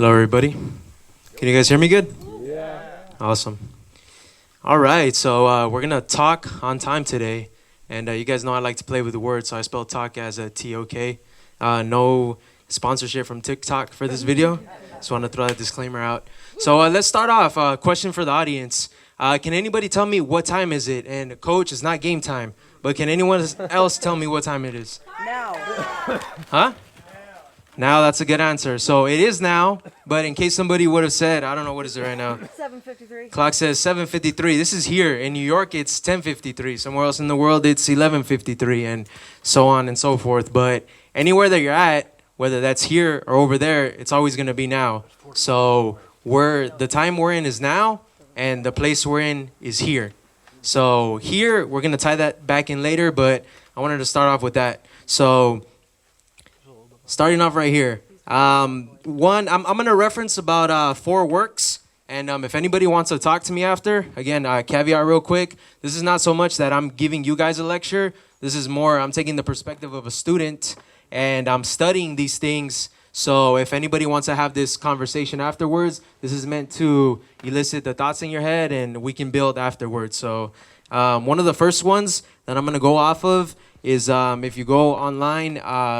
Hello, everybody. Can you guys hear me good? Yeah. Awesome. All right, so we're going to talk on time today. And you guys know I like to play with the words, so I spell talk as a T-O-K. No sponsorship from TikTok for this video. Just want to throw that disclaimer out. So let's start off. Question for the audience. Can anybody tell me what time is it? And coach, it's not game time. But can anyone else tell me what time it is? Now. Huh? Now, that's a good answer. So it is now, but in case somebody would have said, I don't know, what is it right now? 7:53. Clock says 7:53. This is here. In New York, it's 10:53. Somewhere else in the world, it's 11:53, and so on and so forth. But anywhere that you're at, whether that's here or over there, it's always going to be now. So the time we're in is now, and the place we're in is here. So here, we're going to tie that back in later, but I wanted to start off with that. So starting off right here. I'm going to reference about 4 works. And if anybody wants to talk to me after, again, caveat real quick. This is not so much that I'm giving you guys a lecture. This is more I'm taking the perspective of a student. And I'm studying these things. So if anybody wants to have this conversation afterwards, this is meant to elicit the thoughts in your head. And we can build afterwards. So one of the first ones that I'm going to go off of is if you go online,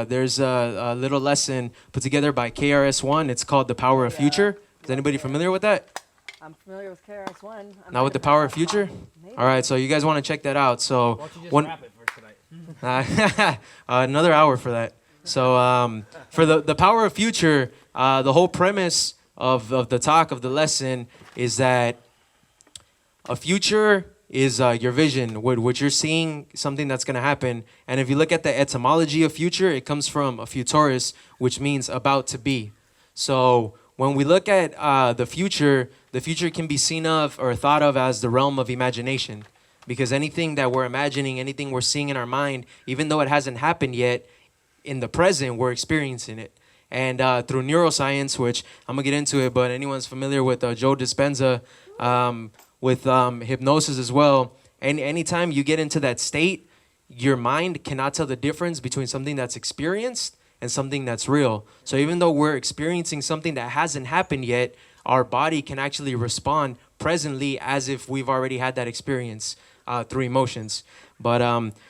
there's a little lesson put together by KRS-One. It's called The Power of Future. Is anybody familiar with that? I'm familiar with KRS-One. Not with The Power of Future? Maybe. All right, so you guys want to check that out. So Why don't you just wrap it for tonight? another hour for that. So for the Power of Future, the whole premise of the talk, of the lesson, is that a future is your vision, what you're seeing, something that's going to happen. And if you look at the etymology of future, it comes from a futurus, which means about to be. So when we look at the future can be seen of or thought of as the realm of imagination. Because anything that we're imagining, anything we're seeing in our mind, even though it hasn't happened yet, in the present, we're experiencing it. And through neuroscience, which I'm going to get into it, but anyone's familiar with Joe Dispenza, with hypnosis as well. And anytime you get into that state, your mind cannot tell the difference between something that's experienced and something that's real. So even though we're experiencing something that hasn't happened yet, our body can actually respond presently as if we've already had that experience through emotions. But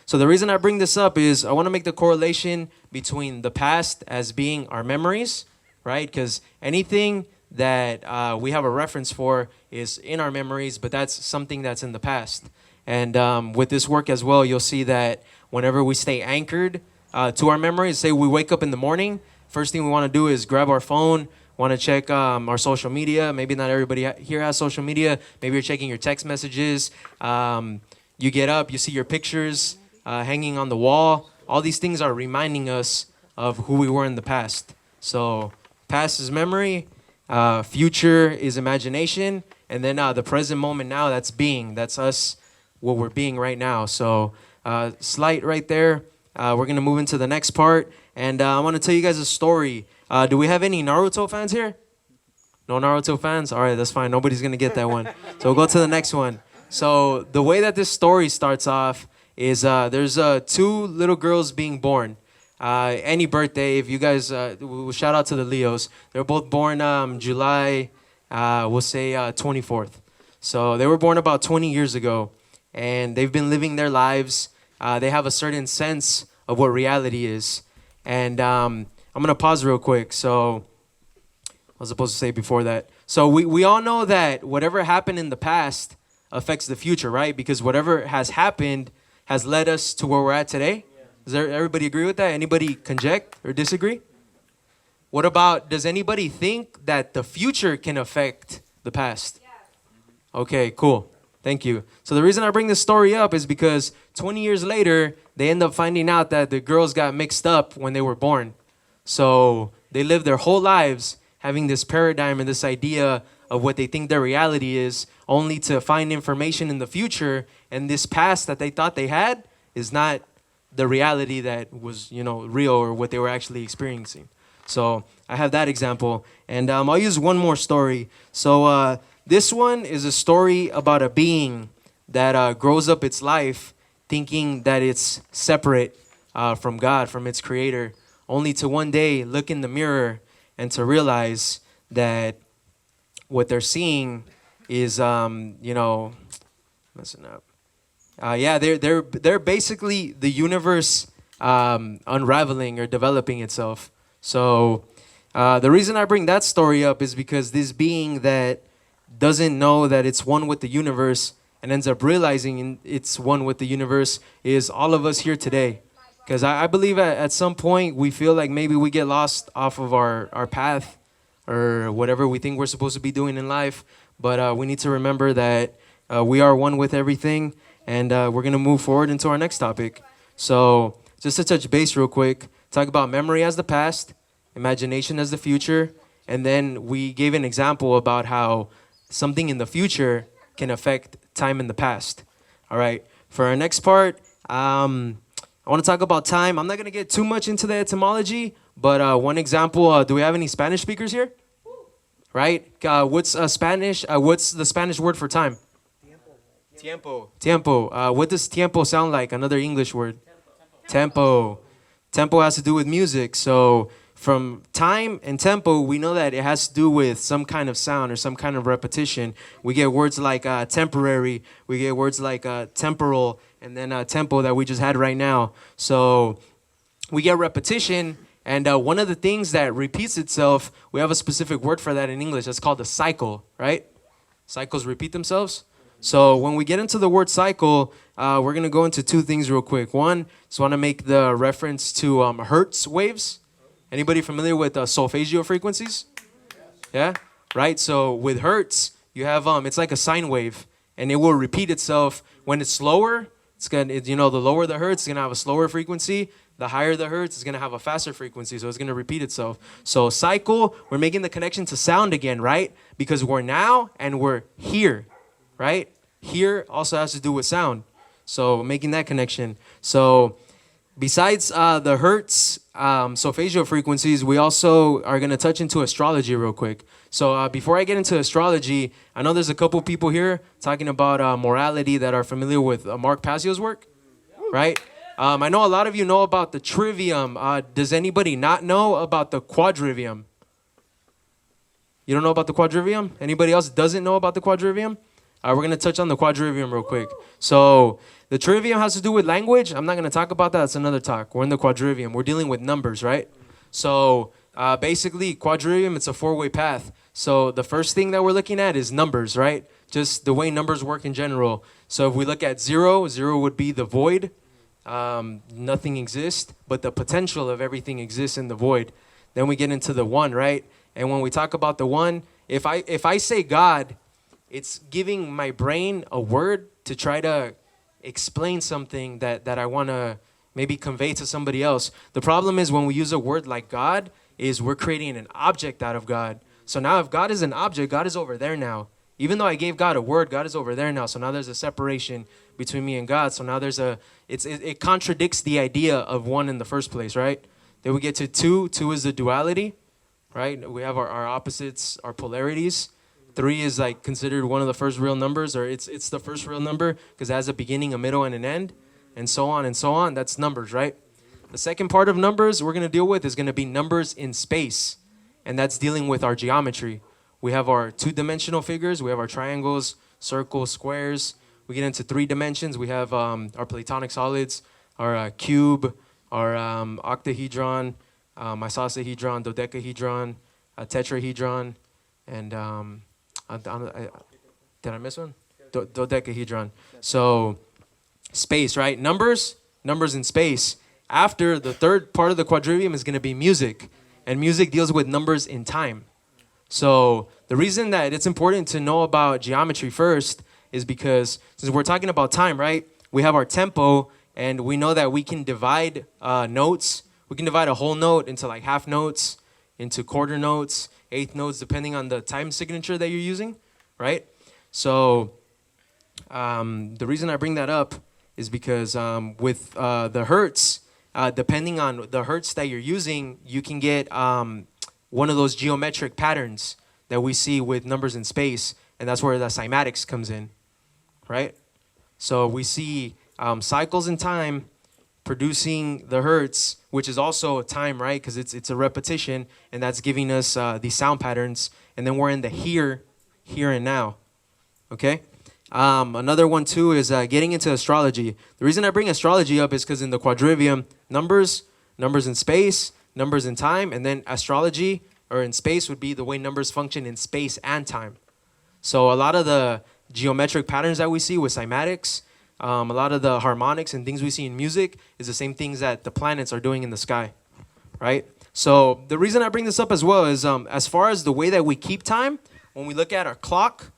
so the reason I bring this up is I want to make the correlation between the past as being our memories, right? Because anything that we have a reference for is in our memories, but that's something that's in the past. And with this work as well, you'll see that whenever we stay anchored to our memories, say we wake up in the morning, first thing we want to do is grab our phone, want to check our social media. Maybe not everybody here has social media. Maybe you're checking your text messages. You get up, you see your pictures hanging on the wall. All these things are reminding us of who we were in the past. So past is memory. Future is imagination, and then the present moment now, that's being. That's us, what we're being right now. So slight right there. We're going to move into the next part, and I want to tell you guys a story. Do we have any Naruto fans here? No Naruto fans? All right, that's fine. Nobody's going to get that one. So we'll go to the next one. So the way that this story starts off is there's 2 little girls being born. Any birthday, if you guys, we'll shout out to the Leos. They're both born July, we'll say 24th. So they were born about 20 years ago, and they've been living their lives. They have a certain sense of what reality is. And I'm going to pause real quick. So I was supposed to say before that. So we all know that whatever happened in the past affects the future, right? Because whatever has happened has led us to where we're at today. Does everybody agree with that? Anybody conject or disagree? What about, does anybody think that the future can affect the past? Yes. Okay, cool. Thank you. So the reason I bring this story up is because 20 years later, they end up finding out that the girls got mixed up when they were born. So they lived their whole lives having this paradigm and this idea of what they think their reality is, only to find information in the future, and this past that they thought they had is not the reality that was, real or what they were actually experiencing. So I have that example. And I'll use one more story. So this one is a story about a being that grows up its life thinking that it's separate from God, from its creator, only to one day look in the mirror and to realize that what they're seeing is, messing up. Yeah, they're basically the universe unraveling or developing itself. So the reason I bring that story up is because this being that doesn't know that it's one with the universe and ends up realizing it's one with the universe is all of us here today. Because I believe at some point we feel like maybe we get lost off of our path or whatever we think we're supposed to be doing in life. But we need to remember that we are one with everything, and we're going to move forward into our next topic. So just to touch base real quick, talk about memory as the past, imagination as the future, and then we gave an example about how something in the future can affect time in the past. All right. For our next part, I want to talk about time. I'm not going to get too much into the etymology, but one example, do we have any Spanish speakers here? Right? What's Spanish? What's the Spanish word for time? Tiempo. Tiempo. What does tiempo sound like? Another English word. Tempo. Tempo has to do with music. So from time and tempo, we know that it has to do with some kind of sound or some kind of repetition. We get words like temporary. We get words like temporal, and then tempo that we just had right now. So we get repetition, and one of the things that repeats itself, we have a specific word for that in English. That's called a cycle, right? Cycles repeat themselves. So when we get into the word cycle, we're going to go into two things real quick. One, just want to make the reference to Hertz waves. Anybody familiar with solfeggio frequencies? Yeah? Right? So with Hertz, you have, it's like a sine wave, and it will repeat itself. When it's slower, it's going to, the lower the Hertz, it's going to have a slower frequency. The higher the Hertz, it's going to have a faster frequency, so it's going to repeat itself. So cycle, we're making the connection to sound again, right? Because we're now and we're here, right? Here also has to do with sound. So making that connection. So besides the Hertz, solfeggio frequencies, we also are going to touch into astrology real quick. So before I get into astrology, I know there's a couple people here talking about morality that are familiar with Mark Passio's work, right? I know a lot of you know about the trivium. Does anybody not know about the quadrivium? You don't know about the quadrivium? Anybody else doesn't know about the quadrivium? We're going to touch on the quadrivium real quick. So the trivium has to do with language. I'm not going to talk about that. That's another talk. We're in the quadrivium. We're dealing with numbers, right? So basically, quadrivium, it's a four-way path. So the first thing that we're looking at is numbers, right? Just the way numbers work in general. So if we look at 0, 0 would be the void. Nothing exists, but the potential of everything exists in the void. Then we get into the 1, right? And when we talk about the 1, if I say God, it's giving my brain a word to try to explain something that I want to maybe convey to somebody else. The problem is when we use a word like God, is we're creating an object out of God. So now if God is an object, God is over there now. Even though I gave God a word, God is over there now. So now there's a separation between me and God. So now it contradicts the idea of 1 in the first place, right? Then we get to 2. 2 is the duality, right? We have our opposites, our polarities. 3 is like considered one of the first real numbers, or it's the first real number because it has a beginning, a middle, and an end, and so on and so on. That's numbers, right? The second part of numbers we're going to deal with is going to be numbers in space, and that's dealing with our geometry. We have our 2-dimensional figures. We have our triangles, circles, squares. We get into 3 dimensions. We have our platonic solids, our cube, our octahedron, isosahedron, dodecahedron, tetrahedron, and did I miss one? Dodecahedron. So space, right? Numbers in space. After the third part of the quadrivium is going to be music, and music deals with numbers in time. So the reason that it's important to know about geometry first is because since we're talking about time, right? We have our tempo, and we know that we can divide notes. We can divide a whole note into like half notes, into quarter notes, eighth notes, depending on the time signature that you're using, right? So the reason I bring that up is because with the hertz, depending on the hertz that you're using, you can get one of those geometric patterns that we see with numbers in space, and that's where the cymatics comes in, right? So we see cycles in time producing the hertz, which is also time, right? Because it's a repetition, and that's giving us these sound patterns. And then we're in the here and now. Okay. Another one too is getting into astrology. The reason I bring astrology up is because in the quadrivium, numbers in space, numbers in time, and then astrology or in space would be the way numbers function in space and time. So a lot of the geometric patterns that we see with cymatics, a lot of the harmonics and things we see in music is the same things that the planets are doing in the sky, right? So the reason I bring this up as well is as far as the way that we keep time, when we look at our clock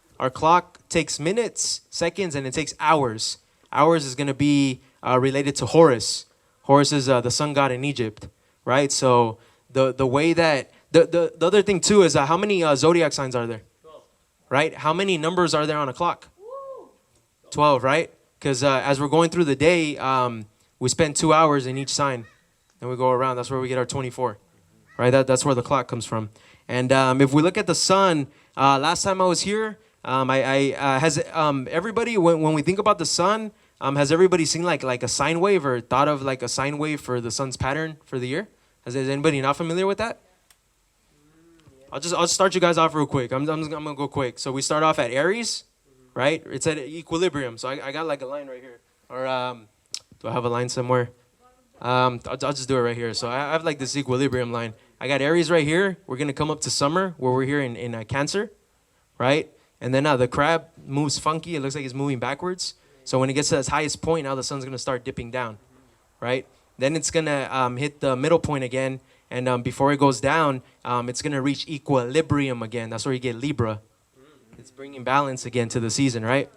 takes minutes, seconds, and it takes hours. Hours is going to be related to Horus. Horus is the sun god in Egypt, right? So the way that, the other thing too is how many zodiac signs are there? 12. Right? How many numbers are there on a clock? 12, right? Because as we're going through the day, we spend 2 hours in each sign. And we go around. That's where we get our 24, right? That's where the clock comes from. And if we look at the sun, last time I was here, has everybody, when we think about the sun, has everybody seen like a sine wave or thought of like a sine wave for the sun's pattern for the year? Is anybody not familiar with that? I'll just start you guys off real quick. I'm gonna go quick. So we start off at Aries, right? It's at equilibrium. So I got like a line right here. Or do I have a line somewhere? I'll just do it right here. So I have like this equilibrium line. I got Aries right here. We're gonna come up to summer where we're here in Cancer, right? And then the crab moves funky. It looks like it's moving backwards. So when it gets to its highest point, now the sun's gonna start dipping down, right? Then it's gonna hit the middle point again. And before it goes down, it's going to reach equilibrium again. That's where you get Libra. It's bringing balance again to the season, right?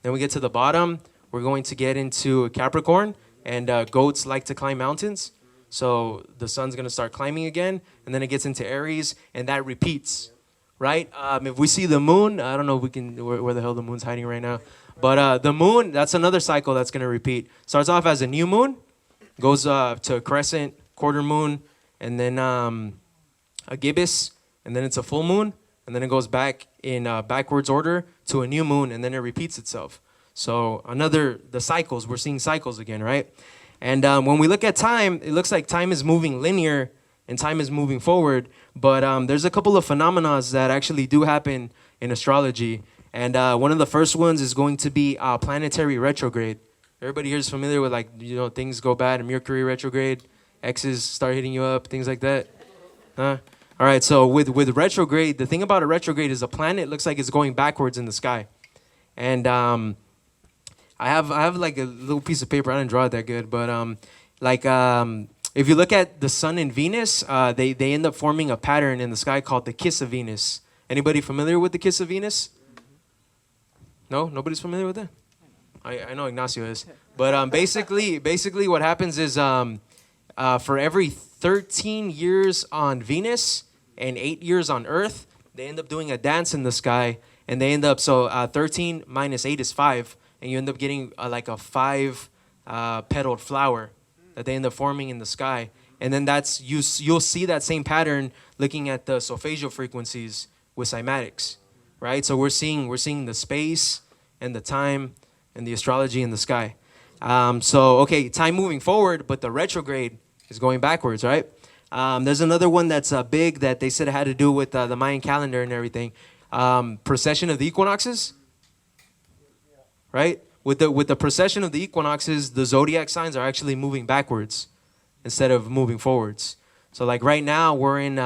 Then we get to the bottom. We're going to get into Capricorn. And goats like to climb mountains. So the sun's going to start climbing again. And then it gets into Aries. And that repeats, right? If we see the moon, I don't know if we can, where the hell the moon's hiding right now. But the moon, that's another cycle that's going to repeat. Starts off as a new moon. Goes to crescent, quarter moon. And then a gibbous, and then it's a full moon, and then it goes back in backwards order to a new moon, and then it repeats itself. So the cycles, we're seeing cycles again, right? And when we look at time, it looks like time is moving linear and time is moving forward, but there's a couple of phenomena that actually do happen in astrology. And one of the first ones is going to be planetary retrograde. Everybody here is familiar with things go bad, Mercury retrograde, exes start hitting you up, things like that. All right, so with retrograde, the thing about a retrograde is a planet looks like it's going backwards in the sky. And I have like a little piece of paper. I didn't draw it that good, but if you look at the sun and Venus, they end up forming a pattern in the sky called the kiss of Venus. Anybody familiar with the kiss of Venus? No? Nobody's familiar with that? I know Ignacio is. But basically what happens is for every 13 years on Venus and 8 years on Earth, they end up doing a dance in the sky. And they end up, 13 minus 8 is 5. And you end up getting like a 5 petaled flower that they end up forming in the sky. And then you'll see that same pattern looking at the solfeggio frequencies with cymatics, right? So we're seeing the space and the time and the astrology in the sky. Time moving forward, but the retrograde is going backwards, right? There's another one that's big that they said it had to do with the Mayan calendar and everything. Precession of the equinoxes, right? With the precession of the equinoxes, the zodiac signs are actually moving backwards instead of moving forwards. So like right now, we're in,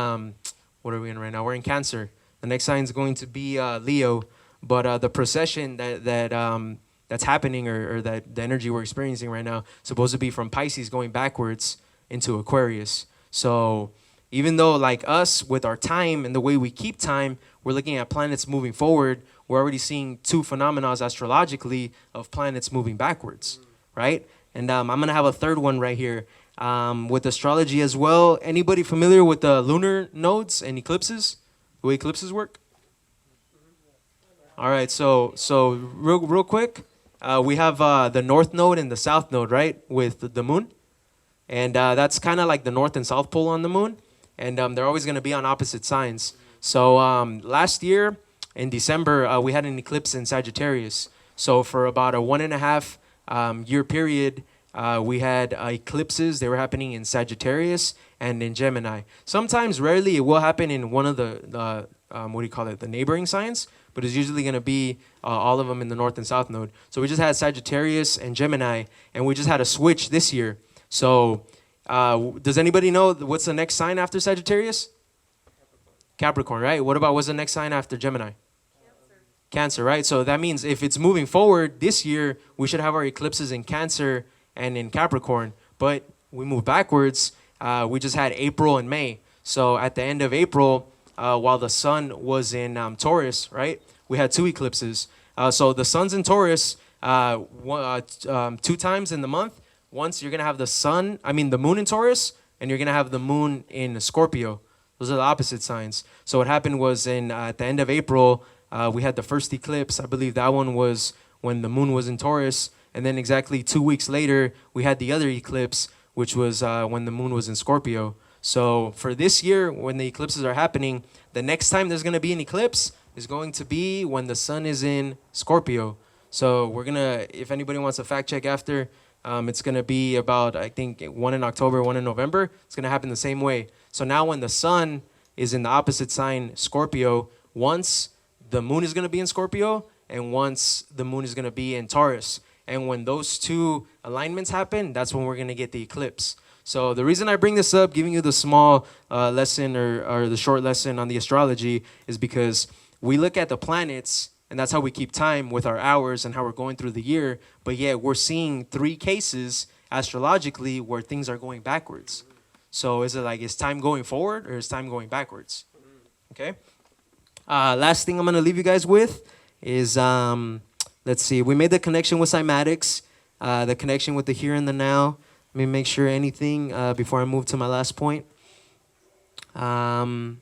what are we in right now? We're in Cancer. The next sign is going to be Leo. But the precession that's happening or that the energy we're experiencing right now is supposed to be from Pisces going backwards into Aquarius. So even though like us with our time and the way we keep time, we're looking at planets moving forward, we're already seeing two phenomena astrologically of planets moving backwards, right? And I'm going to have a third one right here with astrology as well. Anybody familiar with the lunar nodes and eclipses, the way eclipses work? All right, so real quick, we have the north node and the south node, right, with the moon. And that's kind of like the north and south pole on the moon. And they're always going to be on opposite signs. So last year in December, we had an eclipse in Sagittarius. So for about a 1.5 year period, we had eclipses. They were happening in Sagittarius and in Gemini. Sometimes, rarely, it will happen in one of the what do you call it, the neighboring signs, but it's usually going to be all of them in the north and south node. So we just had Sagittarius and Gemini, and we just had a switch this year. So does anybody know what's the next sign after Sagittarius? Capricorn, right? What about what's the next sign after Gemini? Cancer, right? So that means if it's moving forward this year, we should have our eclipses in Cancer and in Capricorn. But we move backwards. We just had April and May. So at the end of April, while the sun was in Taurus, right? We had two eclipses. So the sun's in Taurus 2 times in the month. Once you're going to have the moon in Taurus, and you're going to have the moon in Scorpio. Those are the opposite signs. So what happened was at the end of April, we had the first eclipse. I believe that one was when the moon was in Taurus. And then exactly 2 weeks later, we had the other eclipse, which was when the moon was in Scorpio. So for this year, when the eclipses are happening, the next time there's going to be an eclipse is going to be when the sun is in Scorpio. So we're going to, if anybody wants a fact check after, it's going to be about, I think, one in October, one in November. It's going to happen the same way. So now when the sun is in the opposite sign, Scorpio, once the moon is going to be in Scorpio, and once the moon is going to be in Taurus. And when those two alignments happen, that's when we're going to get the eclipse. So the reason I bring this up, giving you the small lesson or the short lesson on the astrology, is because we look at the planets, and that's how we keep time with our hours and how we're going through the year. But yet we're seeing 3 cases astrologically where things are going backwards. So is time going forward or is time going backwards? Okay. Last thing I'm going to leave you guys with is, let's see. We made the connection with cymatics, the connection with the here and the now. Let me make sure anything before I move to my last point. Now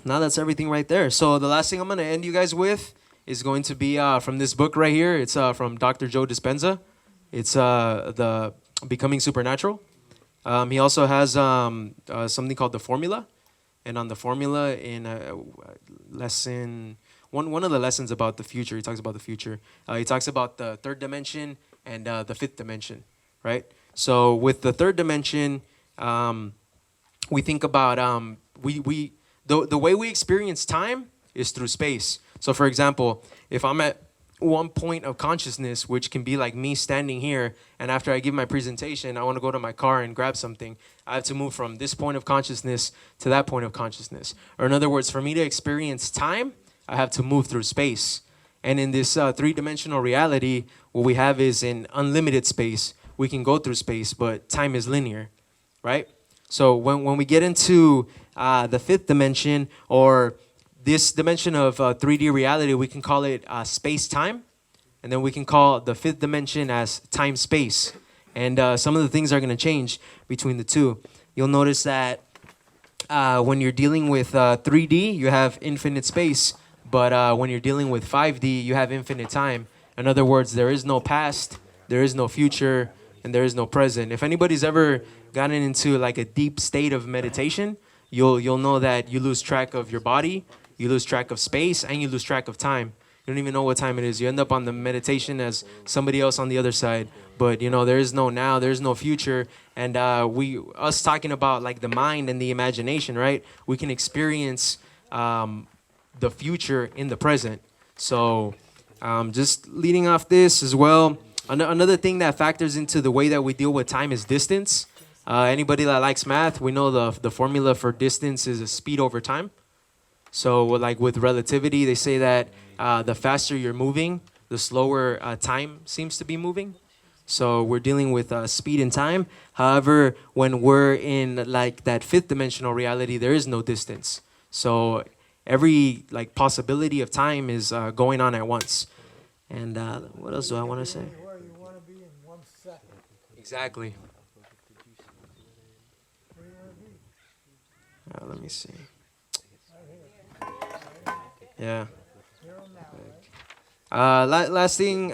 that's everything right there. So the last thing I'm going to end you guys with is going to be from this book right here. It's from Dr. Joe Dispenza. It's the Becoming Supernatural. He also has something called The Formula. And on The Formula, in lesson, one of the lessons about the future, he talks about the future. He talks about the 3rd dimension and the 5th dimension, right? So with the 3rd dimension, we think about, the way we experience time is through space. So for example, if I'm at one point of consciousness, which can be like me standing here, and after I give my presentation, I want to go to my car and grab something, I have to move from this point of consciousness to that point of consciousness. Or in other words, for me to experience time, I have to move through space. And in this 3-dimensional reality, what we have is an unlimited space. We can go through space, but time is linear, right? So when we get into the 5th dimension, or this dimension of 3D reality, we can call it space-time. And then we can call the 5th dimension as time-space. And some of the things are going to change between the two. You'll notice that when you're dealing with 3D, you have infinite space. But when you're dealing with 5D, you have infinite time. In other words, there is no past, there is no future, and there is no present. If anybody's ever gotten into like a deep state of meditation, you'll know that you lose track of your body, you lose track of space, and you lose track of time. You don't even know what time it is. You end up on the meditation as somebody else on the other side. But, there is no now, there is no future. And us talking about like the mind and the imagination, right? We can experience the future in the present. So just leading off this as well, another thing that factors into the way that we deal with time is distance. Anybody that likes math, we know the formula for distance is a speed over time. So like with relativity, they say that the faster you're moving, the slower time seems to be moving. So we're dealing with speed and time. However, when we're in like that 5th dimensional reality, there is no distance. So every like possibility of time is going on at once. And what else do I want to say? Where you want to be in 1 second. Exactly. Where you want to be? Let me see. Right here. Yeah. Here and now, right? Last thing,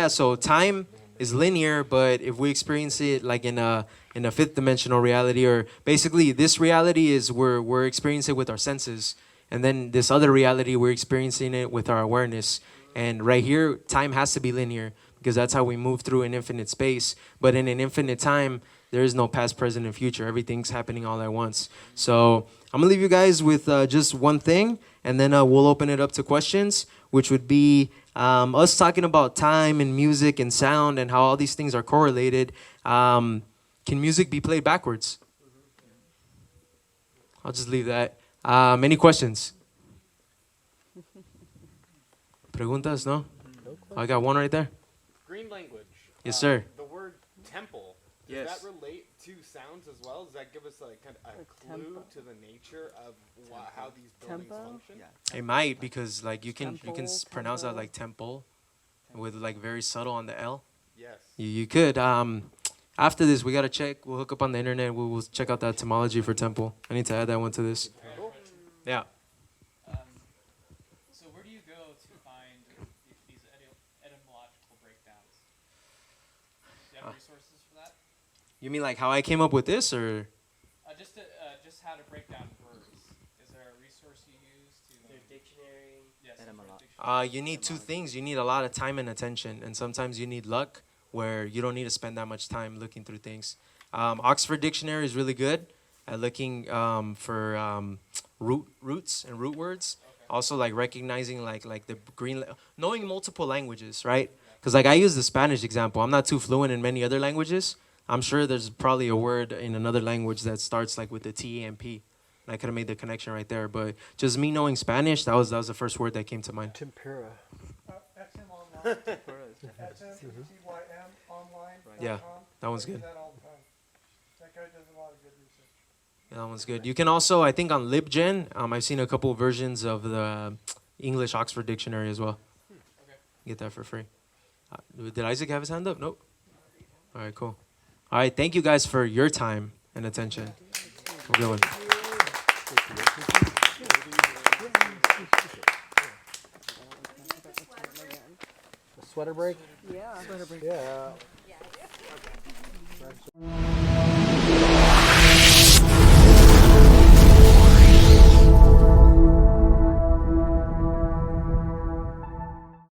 so time is linear, but if we experience it like in a 5th dimensional reality, or basically this reality is we're experiencing it with our senses, and then this other reality we're experiencing it with our awareness. And right here, time has to be linear, because that's how we move through an infinite space. But in an infinite time, there is no past, present, and future. Everything's happening all at once. So I'm going to leave you guys with just one thing, and then we'll open it up to questions, which would be us talking about time and music and sound and how all these things are correlated. Can music be played backwards? I'll just leave that. Any questions? Preguntas, no? I got one right there. Green language. Yes, sir. The word temple. Does Yes. that relate to sounds as well? Does that give us like kind of a clue tempo. to the nature of how these buildings Tempo? function? It might, because like you can Temple, pronounce that temple. like temple with like very subtle on the L. Yes. You could. After this, we gotta check. We'll hook up on the internet. We'll check out the etymology for temple. I need to add that one to this. Cool. Yeah. So where do you go to find these etymological breakdowns? Do you have resources for that? You mean like how I came up with this, or? Just how to break down words. Is there a resource you use to? Dictionary. Yes. You need two things. You need a lot of time and attention, and sometimes you need luck, where you don't need to spend that much time looking through things. Oxford Dictionary is really good at looking for roots and root words. Also, like recognizing like the knowing multiple languages, right? Because like I use the Spanish example. I'm not too fluent in many other languages. I'm sure there's probably a word in another language that starts like with the T and P. And I could have made the connection right there. But just me knowing Spanish, that was the first word that came to mind. Tempura. XM Online. XMTYM Online. Yeah, that one's I use good. that all the time. That guy does a lot of good research. That one's good. You can also, I think, on LibGen, I've seen a couple versions of the English Oxford Dictionary as well. Get that for free. Did Isaac have his hand up? Nope. All right, cool. All right, thank you guys for your time and attention. Have a good one. A sweater break? Yeah. Yeah.